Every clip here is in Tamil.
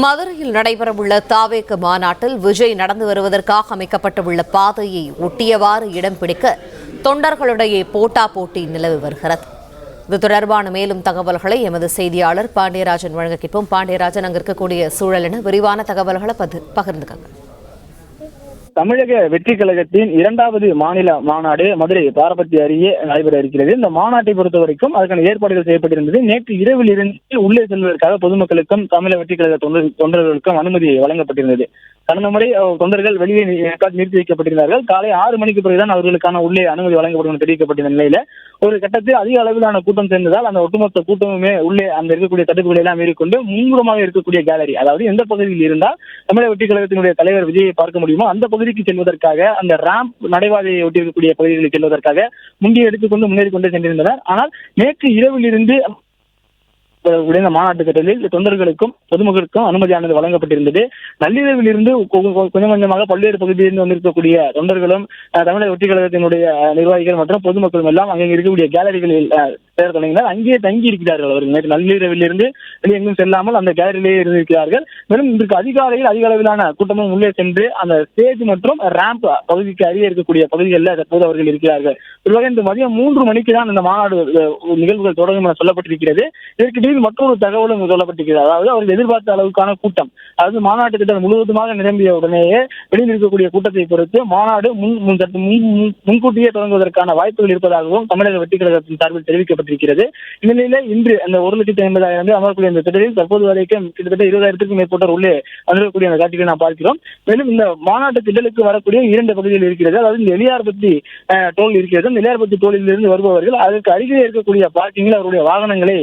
மதுரையில் நடைபெறவுள்ள தாவேக மாநாட்டில் விஜய் நடந்து வருவதற்காக அமைக்கப்பட்டுள்ள பாதையை ஒட்டியவாறு இடம் பிடிக்க தொண்டர்களிடையே போட்டி நிலவி வருகிறது. இது தொடர்பான மேலும் தகவல்களை எமது செய்தியாளர் பாண்டியராஜன் வழங்க கேட்போம். பாண்டியராஜன், அங்கு இருக்கக்கூடிய சூழல் என விரிவான தகவல்களை பகிர்ந்துக்கங்க. தமிழக வெற்றி கழகத்தின் 2வது மாநில மாநாடு மதுரை பாரபத்தி அருகே நடைபெற இருக்கிறது. இந்த மாநாட்டை பொறுத்த வரைக்கும் அதற்கான ஏற்பாடுகள் செய்யப்பட்டிருந்தது. நேற்று இரவில் இருந்து உள்ளே செல்வதற்காக பொதுமக்களுக்கும் தமிழக வெற்றி கழக தொண்டர்களுக்கும் அனுமதி வழங்கப்பட்டிருந்தது. கடந்த முறை தொண்டர்கள் வெளியே நிறுத்தி வைக்கப்பட்டிருந்தார்கள். காலை 6 மணிக்கு பிறகுதான் அவர்களுக்கான உள்ளே அனுமதி வழங்கப்படும் தெரிவிக்கப்பட்ட நிலையில ஒரு கட்டத்தில் அதிக அளவிலான கூட்டம் சேர்ந்ததால் அந்த ஒட்டுமொத்த கூட்டமுமே உள்ளே அந்த இருக்கக்கூடிய தடுப்புகளை எல்லாம் மீறிக்கொண்டு முன்புறமாக இருக்கக்கூடிய கேலரி, அதாவது எந்த பகுதியில் இருந்தால் தமிழக வெற்றி கழகத்தினுடைய தலைவர் விஜயை பார்க்க முடியுமோ அந்த பகுதிக்கு செல்வதற்காக அந்த ராம்ப் நடைபாதையை ஒட்டி இருக்கக்கூடிய பகுதிகளுக்கு செல்வதற்காக முண்டியை எடுத்துக்கொண்டு முன்னேறி கொண்டு சென்றிருந்தனர். ஆனால் நேற்று இரவில் இருந்து உடைய மாநாட்டு கட்டலில் தொண்டர்களுக்கும் பொதுமக்களுக்கும் அனுமதியானது வழங்கப்பட்டிருந்தது. நள்ளிரவில் இருந்து கொஞ்சம் கொஞ்சமாக பல்வேறு பகுதியிலிருந்து வந்திருக்கக்கூடிய தொண்டர்களும் தமிழக வெற்றி கழகத்தினுடைய நிர்வாகிகள் மற்றும் பொதுமக்களும் எல்லாம் அங்கே இருக்கக்கூடிய கேலரிகளில் சேர தொடங்கினார். அங்கேயே தங்கி இருக்கிறார்கள். அவர்கள் நேற்று நள்ளிரவில் இருந்து எங்கும் செல்லாமல் அந்த கேலரியிலேயே இருந்திருக்கிறார்கள். மேலும் இன்றைக்கு அதிகாலையில் அதிக அளவிலான கூட்டமும் உள்ளே சென்று அந்த ஸ்டேஜ் மற்றும் ரேம்ப் பகுதிக்கு அருகே இருக்கக்கூடிய பகுதிகளில் தற்போது அவர்கள் இருக்கிறார்கள். ஒருவகை இந்த மதியம் 3 மணிக்கு தான் இந்த மாநாடு நிகழ்வுகள் தொடங்கும் என சொல்லப்பட்டிருக்கிறது. இதற்கு மற்றொரு தகவலும் சொல்லப்பட்டிருக்கிறது. அதாவது அவர்கள் எதிர்பார்த்த அளவுக்கான கூட்டம், அதாவது மாநாட்டு திட்டம் முழுவதுமாக நிரம்பிய உடனேயே வெளியில் இருக்கக்கூடிய கூட்டத்தை பொறுத்து மாநாடு முன்கூட்டியே தொடங்குவதற்கான வாய்ப்புகள் இருப்பதாகவும் தமிழக வெற்றி கழகத்தின் சார்பில் தெரிவிக்கப்பட்டிருக்கிறது. இந்நிலையில இன்று அந்த 1,50,000 அமரக்கூடிய இந்த திட்டத்தில் தற்போது வரைக்கும் கிட்டத்தட்ட 20,000க்கும் மேற்பட்டோர் உள்ளே வந்திருக்கக்கூடிய அந்த காட்சிகளை நாம் பார்க்கிறோம். மேலும் இந்த மாநாட்டு திட்டலுக்கு வரக்கூடிய 2 பகுதிகள் இருக்கிறது. அதாவது இந்த எலியார்பத்தி டோல் இருக்கிறது. இந்த எலியார்பத்தி டோலில் இருந்து வருபவர்கள் அதற்கு அருகே இருக்கக்கூடிய பார்க்கிங்கில் அவருடைய வாகனங்களை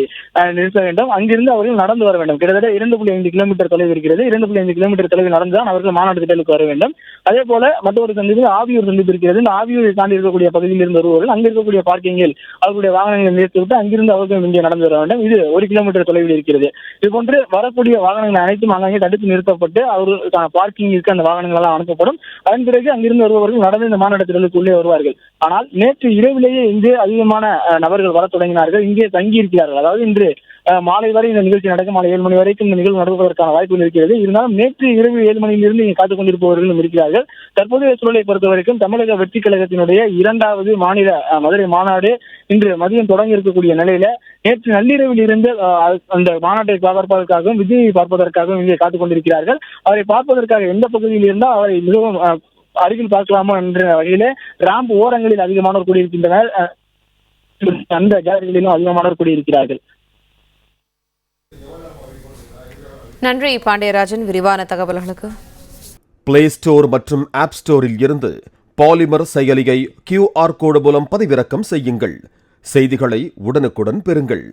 நிறுத்த வேண்டும். அங்கிருந்து அவர்கள் நடந்து வர வேண்டும். கிட்டத்தட்ட 2.5 கிலோமீட்டர் தொலைவு இருக்கிறது. 2.5 கிலோமீட்டர் தொலைவில் நடந்துதான் அவர்கள் மாநாட்டு திட்டலுக்கு வர வேண்டும். அதே போல மற்றொரு சந்திப்பு ஆவியூர் சந்திப்பு இருக்கிறது. இந்த ஆவியூரை தாண்டி இருக்கக்கூடிய பகுதியில் இருந்து வருபவர்கள் அங்க இருக்கக்கூடிய பார்க்கிங்கில் அவர்களுடைய வாகனங்களை நிறுத்திவிட்டு அங்கிருந்து அவர்கள் இங்கே நடந்து வர வேண்டும். இது 1 கிலோமீட்டர் தொலைவில் இருக்கிறது. இது போன்று வரக்கூடிய வாகனங்கள் அனைத்தும் அங்கே தடுத்து நிறுத்தப்பட்டு அவர்களுக்கான பார்க்கிங்கிற்கு அந்த வாகனங்கள் எல்லாம் அனுப்பப்படும். அதன் பிறகு அங்கிருந்து வருபவர்கள் நடந்து இந்த மாநாட்டு திட்டலுக்கு உள்ளே வருவார்கள். ஆனால் நேற்று இரவிலேயே இங்கே அதிகமான நபர்கள் வர தொடங்கினார்கள். இங்கே தங்கி இருக்கிறார்கள். அதாவது இன்று மாலை வரை இந்த நிகழ்ச்சி நடக்கும். மாலை 7 மணி வரைக்கும் இந்த நிகழ்வு நடப்பதற்கான வாய்ப்புகள் இருக்கிறது. இருந்தாலும் நேற்று இரவு 7 மணியிலிருந்து இங்கே காத்துக் கொண்டிருப்பவர்களும் இருக்கிறார்கள். தற்போதைய சூழலை பொறுத்த வரைக்கும் தமிழக வெற்றி கழகத்தினுடைய 2வது மாநில மதுரை மாநாடு இன்று மதியம் தொடங்கி இருக்கக்கூடிய நிலையில நேற்று நள்ளிரவில் இருந்து அந்த மாநாட்டை பார்ப்பதற்காகவும் விஜயை பார்ப்பதற்காகவும் இங்கே காத்துக் கொண்டிருக்கிறார்கள். அவரை பார்ப்பதற்காக எந்த பகுதியில் இருந்தால் அவரை மிகவும் அருகில் பார்க்கலாமா என்ற வகையில ராம்ப் ஓரங்களில் அதிகமானோர் கூடியிருக்கின்றனர். அந்த கேலரிகளிலும் அதிகமானோர் கூடியிருக்கிறார்கள். நன்றி பாண்டியராஜன், விரிவான தகவல்களுக்கு. பிளே ஸ்டோர் மற்றும் ஆப் ஸ்டோரில் இருந்து பாலிமர் செயலியை QR கோடு மூலம் பதிவிறக்கம் செய்யுங்கள். செய்திகளை உடனுக்குடன் பெறுங்கள்.